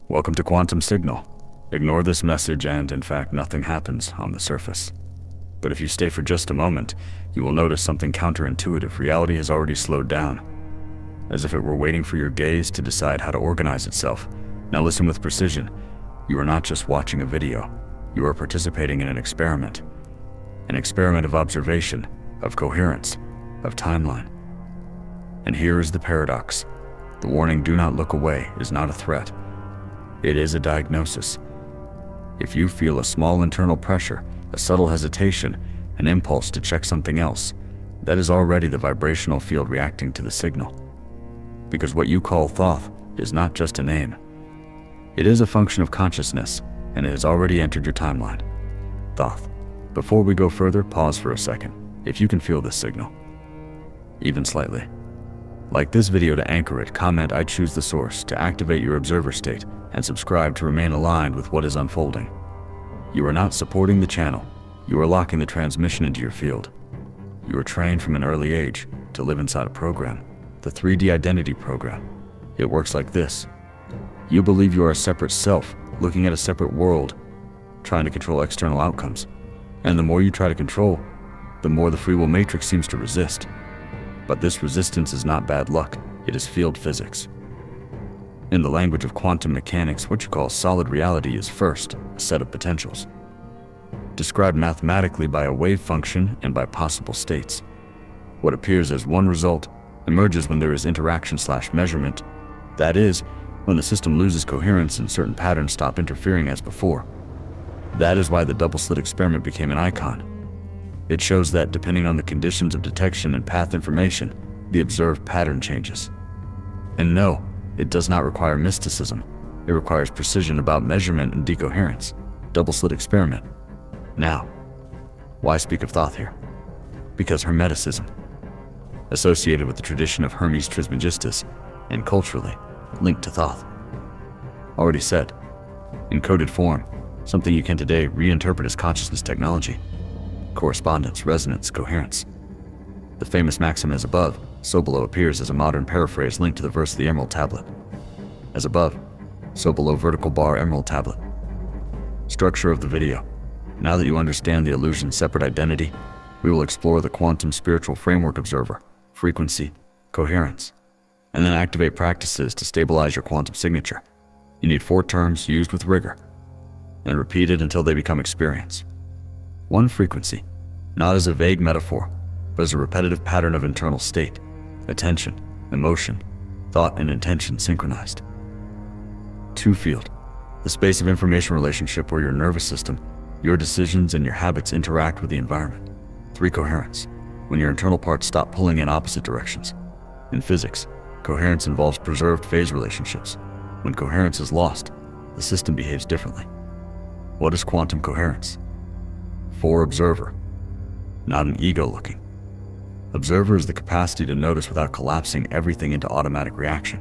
Welcome to Quantum Signal. Ignore this message and, in fact, nothing happens on the surface. But if you stay for just a moment, you will notice something counterintuitive. Reality has already slowed down, as if it were waiting for your gaze to decide how to organize itself. Now listen with precision. You are not just watching a video. You are participating in an experiment. An experiment of observation, of coherence, of timeline. And here is the paradox. The warning, "Do not look away," is not a threat. It is a diagnosis. If you feel a small internal pressure, a subtle hesitation, an impulse to check something else, that is already the vibrational field reacting to the signal. Because what you call Thoth is not just a name. It is a function of consciousness, and it has already entered your timeline. Thoth. Before we go further, pause for a second. If you can feel this signal, even slightly. Like this video to anchor it, comment "I choose the source" to activate your observer state, and subscribe to remain aligned with what is unfolding. You are not supporting the channel. You are locking the transmission into your field. You are trained from an early age to live inside a program, the 3D identity program. It works like this. You believe you are a separate self, looking at a separate world, trying to control external outcomes. And the more you try to control, the more the free will matrix seems to resist. But this resistance is not bad luck, it is field physics. In the language of quantum mechanics, what you call solid reality is first a set of potentials, described mathematically by a wave function and by possible states. What appears as one result emerges when there is interaction/measurement. That is, when the system loses coherence and certain patterns stop interfering as before. That is why the double-slit experiment became an icon. It shows that depending on the conditions of detection and path information, the observed pattern changes. And no, it does not require mysticism. It requires precision about measurement and decoherence. Double-slit experiment. Now, why speak of Thoth here? Because Hermeticism, associated with the tradition of Hermes Trismegistus, and culturally linked to Thoth. Already said, in coded form, something you can today reinterpret as consciousness technology. Correspondence, resonance, coherence. The famous maxim "as above, so below" appears as a modern paraphrase linked to the verse of the Emerald Tablet. As above, so below, vertical bar, Emerald Tablet. Structure of the video. Now that you understand the illusion separate identity, we will explore the quantum spiritual framework observer, frequency, coherence, and then activate practices to stabilize your quantum signature. You need 4 terms used with rigor, and repeated until they become experience. 1. Frequency, not as a vague metaphor, but as a repetitive pattern of internal state, attention, emotion, thought, and intention synchronized. 2. Field, the space of information relationship where your nervous system, your decisions, and your habits interact with the environment. 3. Coherence, when your internal parts stop pulling in opposite directions. In physics, coherence involves preserved phase relationships. When coherence is lost, the system behaves differently. What is quantum coherence? 4. Observer, not an ego looking. Observer is the capacity to notice without collapsing everything into automatic reaction.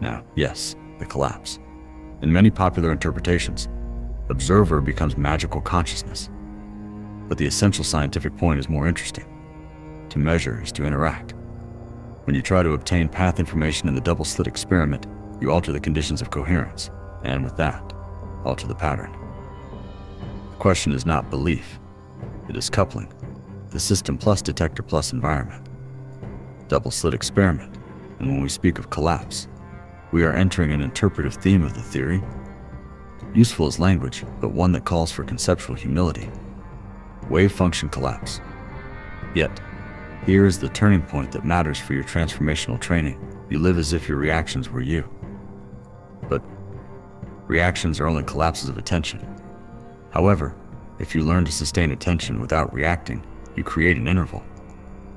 Now, yes, the collapse. In many popular interpretations, observer becomes magical consciousness. But the essential scientific point is more interesting. To measure is to interact. When you try to obtain path information in the double-slit experiment, you alter the conditions of coherence, and with that, alter the pattern. The question is not belief, it is coupling, the system plus detector plus environment. Double-slit experiment, and when we speak of collapse, we are entering an interpretive theme of the theory. Useful as language, but one that calls for conceptual humility. Wave function collapse. Yet, here is the turning point that matters for your transformational training. You live as if your reactions were you. But reactions are only collapses of attention. However, if you learn to sustain attention without reacting, you create an interval,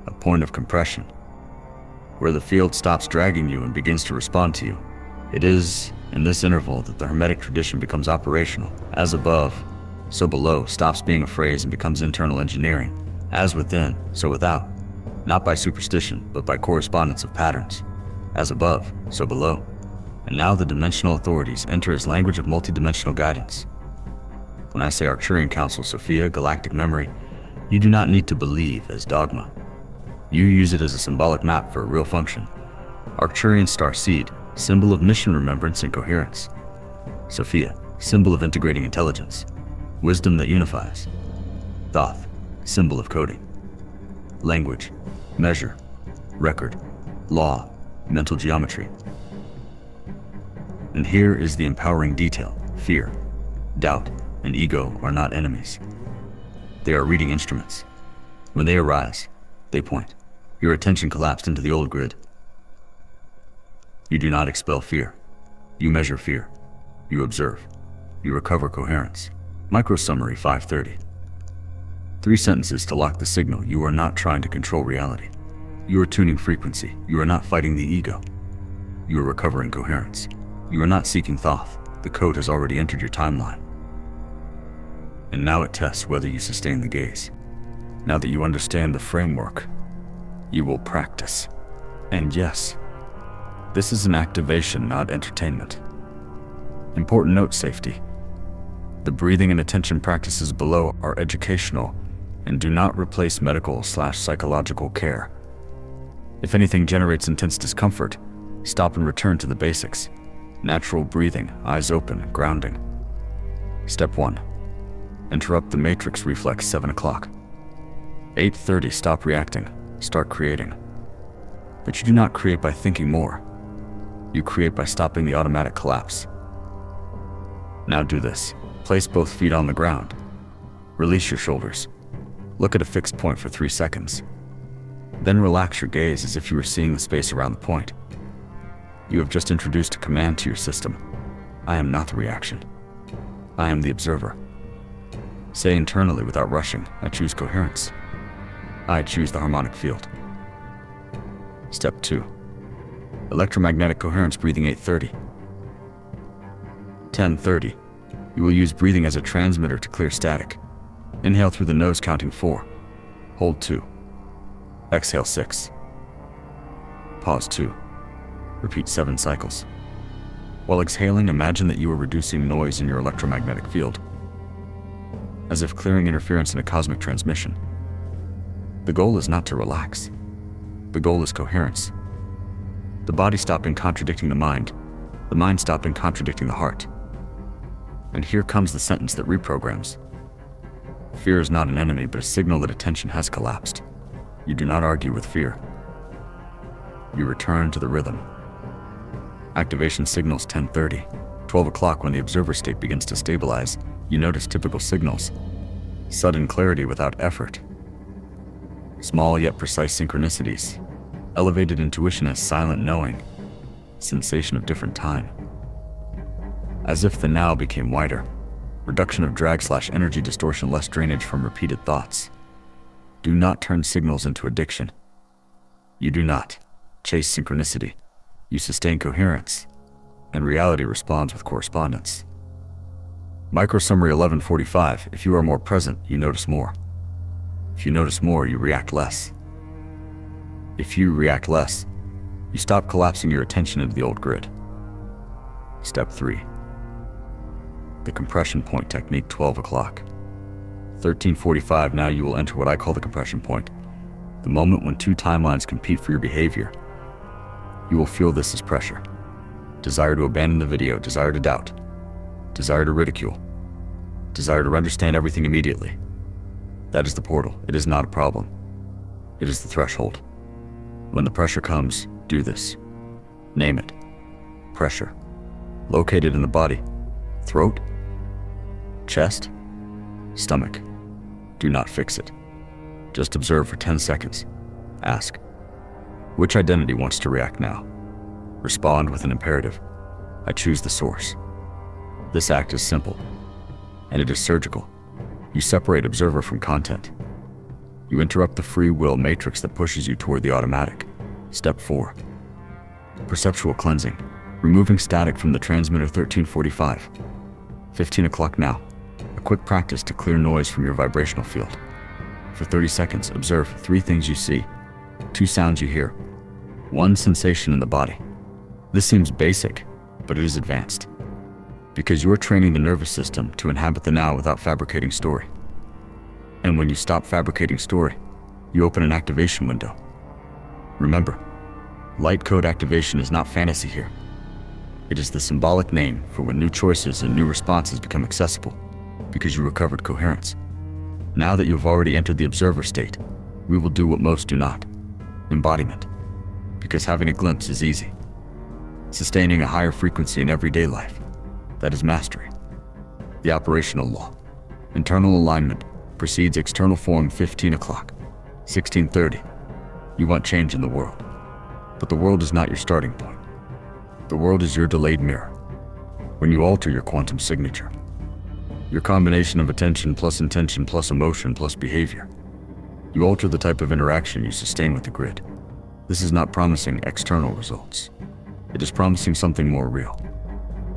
a point of compression, where the field stops dragging you and begins to respond to you. It is in this interval that the Hermetic tradition becomes operational. As above, so below stops being a phrase and becomes internal engineering. As within, so without, not by superstition, but by correspondence of patterns. As above, so below. And now the dimensional authorities enter as language of multidimensional guidance. When I say Arcturian Council, Sophia, galactic memory, you do not need to believe as dogma. You use it as a symbolic map for a real function. Arcturian Starseed, symbol of mission remembrance and coherence. Sophia, symbol of integrating intelligence. Wisdom that unifies. Thoth, symbol of coding. Language, measure, record, law, mental geometry. And here is the empowering detail. Fear, doubt, and ego are not enemies. They are reading instruments. When they arise, they point. Your attention collapsed into the old grid. You do not expel fear. You measure fear. You observe. You recover coherence. Micro summary 530. 3 sentences to lock the signal. You are not trying to control reality. You are tuning frequency. You are not fighting the ego. You are recovering coherence. You are not seeking Thoth. The code has already entered your timeline. And now it tests whether you sustain the gaze. Now that you understand the framework, you will practice. And yes, this is an activation, not entertainment. Important note: safety. The breathing and attention practices below are educational and do not replace medical/psychological care. If anything generates intense discomfort, stop and return to the basics. Natural breathing, eyes open, grounding. Step 1. Interrupt the matrix reflex 7 o'clock. 8:30, stop reacting, start creating. But you do not create by thinking more. You create by stopping the automatic collapse. Now do this. Place both feet on the ground. Release your shoulders. Look at a fixed point for 3 seconds. Then relax your gaze as if you were seeing the space around the point. You have just introduced a command to your system. I am not the reaction. I am the observer. Say internally without rushing, I choose coherence. I choose the harmonic field. Step 2. Electromagnetic coherence breathing 8:30. 10:30. You will use breathing as a transmitter to clear static. Inhale through the nose counting 4. Hold 2. Exhale 6. Pause 2. Repeat 7 cycles. While exhaling, imagine that you are reducing noise in your electromagnetic field, as if clearing interference in a cosmic transmission. The goal is not to relax. The goal is coherence. The body stopping contradicting the mind stopping contradicting the heart. And here comes the sentence that reprograms. Fear is not an enemy, but a signal that attention has collapsed. You do not argue with fear. You return to the rhythm. Activation signals 10:30. 12 o'clock, when the observer state begins to stabilize, you notice typical signals. Sudden clarity without effort. Small yet precise synchronicities. Elevated intuition as silent knowing. Sensation of different time. As if the now became wider. Reduction of drag/energy distortion, less drainage from repeated thoughts. Do not turn signals into addiction. You do not chase synchronicity. You sustain coherence, and reality responds with correspondence. Micro summary 11:45. If you are more present, you notice more. If you notice more, you react less. If you react less, you stop collapsing your attention into the old grid. Step 3. The compression point technique, 12 o'clock. 13:45. Now you will enter what I call the compression point. The moment when 2 timelines compete for your behavior. You will feel this as pressure. Desire to abandon the video, desire to doubt, desire to ridicule, desire to understand everything immediately. That is the portal. It is not a problem. It is the threshold. When the pressure comes, do this. Name it. Pressure. Located in the body. Throat. Chest. Stomach. Do not fix it. Just observe for 10 seconds. Ask, which identity wants to react now? Respond with an imperative. I choose the source. This act is simple, and it is surgical. You separate observer from content. You interrupt the free will matrix that pushes you toward the automatic. Step 4. Perceptual cleansing. Removing static from the transmitter, 13:45. 15 o'clock now. A quick practice to clear noise from your vibrational field. For 30 seconds, observe 3 things you see, 2 sounds you hear, 1 sensation in the body. This seems basic, but it is advanced, because you are training the nervous system to inhabit the now without fabricating story. And when you stop fabricating story, you open an activation window. Remember, light code activation is not fantasy here. It is the symbolic name for when new choices and new responses become accessible, because you recovered coherence. Now that you have already entered the observer state, we will do what most do not: embodiment. Because having a glimpse is easy. Sustaining a higher frequency in everyday life, that is mastery. The operational law. Internal alignment precedes external form. 15 o'clock, 1630. You want change in the world. But the world is not your starting point. The world is your delayed mirror. When you alter your quantum signature, your combination of attention plus intention plus emotion plus behavior, you alter the type of interaction you sustain with the grid. This is not promising external results. It is promising something more real.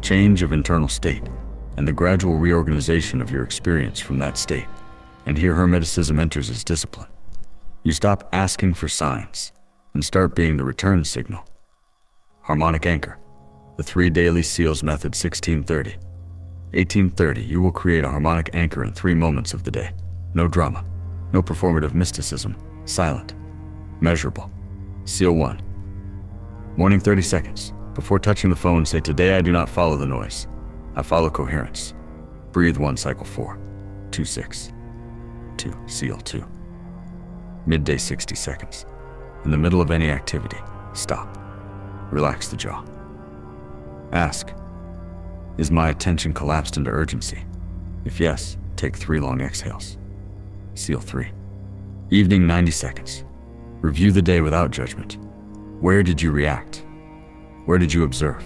Change of internal state, and the gradual reorganization of your experience from that state. And here Hermeticism enters as discipline. You stop asking for signs, and start being the return signal. Harmonic anchor. The 3 daily seals method. 1630. 1830. You will create a harmonic anchor in 3 moments of the day. No drama. No performative mysticism. Silent. Measurable. Seal 1. Morning 30 seconds. Before touching the phone, say, today I do not follow the noise. I follow coherence. Breathe 1, cycle 4. 2, 6. 2, seal 2. Midday 60 seconds. In the middle of any activity, stop. Relax the jaw. Ask, is my attention collapsed into urgency? If yes, take 3 long exhales. Seal 3. Evening 90 seconds. Review the day without judgment. Where did you react? Where did you observe?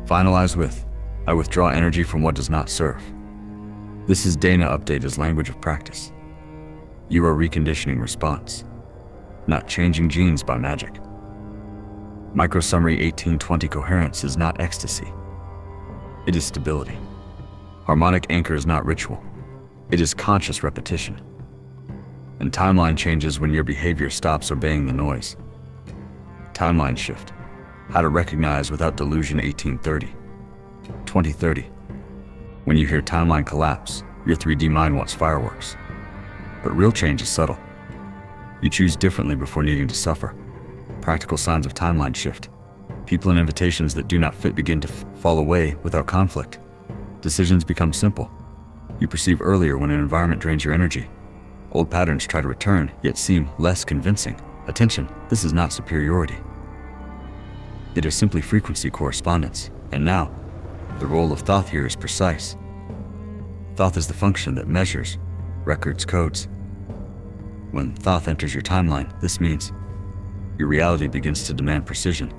Finalize with, I withdraw energy from what does not serve. This is Dana update as language of practice. You are reconditioning response, not changing genes by magic. Micro summary. 1820. Coherence is not ecstasy. It is stability. Harmonic anchor is not ritual. It is conscious repetition. And timeline changes when your behavior stops obeying the noise. Timeline shift. How to recognize without delusion. 1830. 2030. When you hear timeline collapse, your 3D mind wants fireworks. But real change is subtle. You choose differently before needing to suffer. Practical signs of timeline shift. People and invitations that do not fit begin to fall away without conflict. Decisions become simple. You perceive earlier when an environment drains your energy. Old patterns try to return, yet seem less convincing. Attention, this is not superiority. It is simply frequency correspondence. And now, the role of Thoth here is precise. Thoth is the function that measures, records, codes. When Thoth enters your timeline, this means your reality begins to demand precision.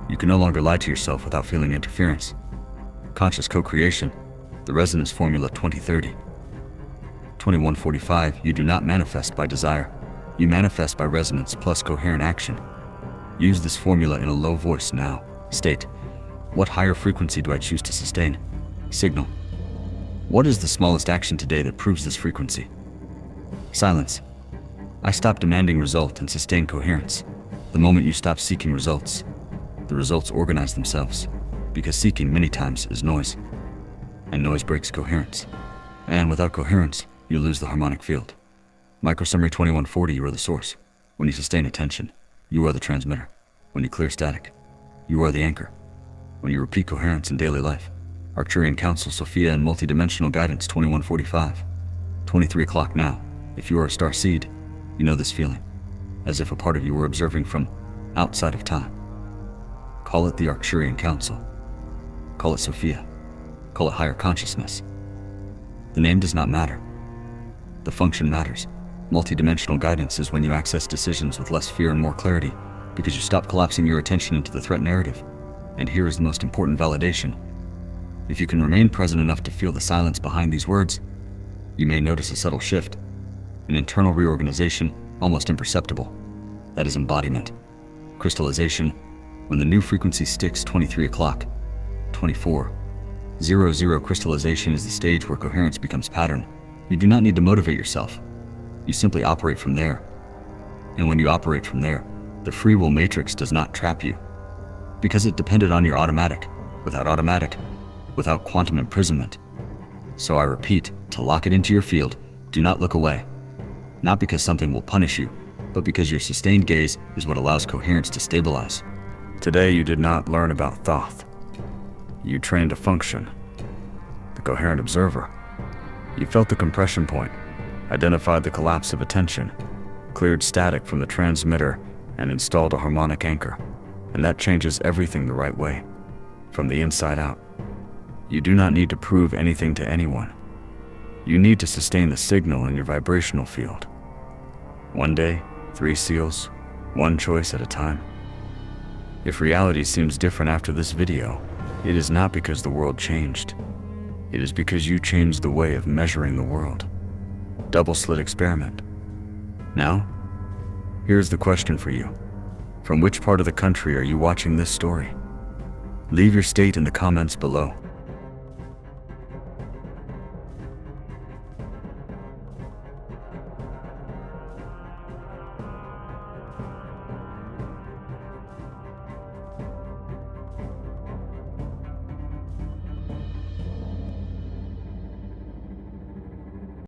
You can no longer lie to yourself without feeling interference. Conscious co-creation, the resonance formula. 2030. 2145. You do not manifest by desire. You manifest by resonance plus coherent action. Use this formula in a low voice now. State, what higher frequency do I choose to sustain? Signal, what is the smallest action today that proves this frequency? Silence, I stop demanding result and sustain coherence. The moment you stop seeking results, the results organize themselves, because seeking many times is noise, and noise breaks coherence. And without coherence, you lose the harmonic field. Micro summary. 2140. You are the source. When you sustain attention, you are the transmitter. When you clear static, you are the anchor. When you repeat coherence in daily life. Arcturian Council, Sophia, and Multidimensional Guidance. 2145. 23 o'clock now. If you are a starseed, you know this feeling, as if a part of you were observing from outside of time. Call it the Arcturian Council. Call it Sophia. Call it higher consciousness. The name does not matter. The function matters. Multidimensional guidance is when you access decisions with less fear and more clarity, because you stop collapsing your attention into the threat narrative. And here is the most important validation. If you can remain present enough to feel the silence behind these words, you may notice a subtle shift, an internal reorganization, almost imperceptible. That is embodiment. Crystallization, when the new frequency sticks. 23 o'clock, 24:00. Crystallization is the stage where coherence becomes pattern. You do not need to motivate yourself. You simply operate from there. And when you operate from there, the free will matrix does not trap you, because it depended on your automatic. Without quantum imprisonment. So I repeat, to lock it into your field, do not look away. Not because something will punish you, but because your sustained gaze is what allows coherence to stabilize. Today you did not learn about Thoth. You trained to function. The coherent observer. You felt the compression point, identified the collapse of attention, cleared static from the transmitter, and installed a harmonic anchor. And that changes everything the right way, from the inside out. You do not need to prove anything to anyone. You need to sustain the signal in your vibrational field. One day, 3 seals, one choice at a time. If reality seems different after this video, it is not because the world changed. It is because you changed the way of measuring the world. Double slit experiment. Now, here's the question for you. From which part of the country are you watching this story? Leave your state in the comments below.